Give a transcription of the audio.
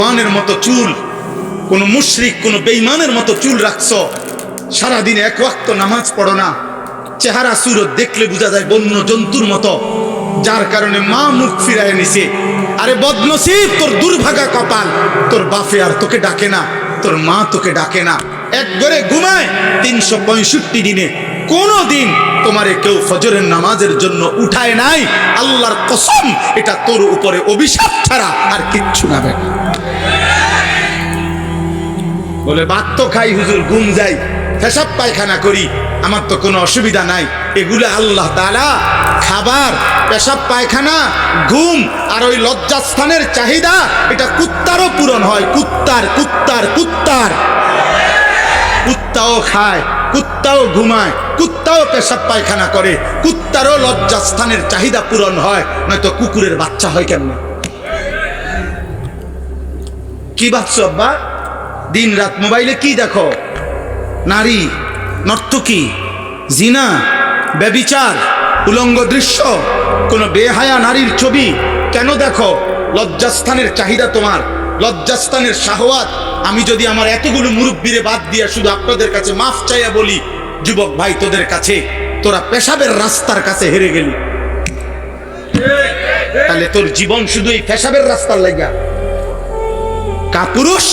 মানের মতো চুল, কোন মুশরিক কোন বেঈমানের মতো চুল রাখছো, সারাদিন এক ওয়াক্ত নামাজ পড়ো না, চেহারা সুরত দেখলে বোঝা যায় বন্য জন্তুর মতো, যার কারণে মা মুখ ফিরায় নিছে। আরে বদনসিব, তোর দুর্ভাগা কপাল, তোর বাপে আর তোকে ডাকে না, তোর মা তোকে ডাকে না। এক ঘরে ঘুমায় 365 দিনে কোনো দিন তোমারে কেউ ফজরের নামাজের জন্য উঠায় নাই। আল্লাহর কসম, এটা তোর উপরে অভিশাপ ছাড়া আর কিচ্ছু না। বলে ভাত তো খাই হুজুর, ঘুম যাই, পেশাব পায়খানা করি, আমার তো কোনো অসুবিধা নাই। এগুলো আল্লাহ তাআলা খাবার, পেশাব পায়খানা, ঘুম আর ওই লজ্জাস্থানের চাহিদা, এটা কুত্তারও পূরণ হয়। কুত্তাও খায়, কুত্তাও ঘুমায়, কুত্তাও পেশাব পায়খানা করে, কুত্তারও লজ্জাস্থানের চাহিদা পূরণ হয়, নয়তো কুকুরের বাচ্চা হয় কেমনে? কি ভাবছো আব্বা? দিন রাত মোবাইলে কি দেখো? নারী, নর্তকী, জিনা, ব্যভিচার, উলঙ্গ দৃশ্য, কোন বেহায়া নারীর ছবি কেন দেখো? লজ্জাস্থানের চাহিদা তোমার, লজ্জাস্থানের শাহওয়াত। আমি যদি আমার এতগুলো মুরব্বিরে বাদ দিয়া শুধু আপনাদের কাছে মাফ চাইয়া বলি, যুবক ভাই তোদের কাছে, তোরা পেশাবের রাস্তার কাছে হেরে গেলি, তাহলে তোর জীবন শুধু এই পেশাবের রাস্তার লাগা। কাপুরুষ।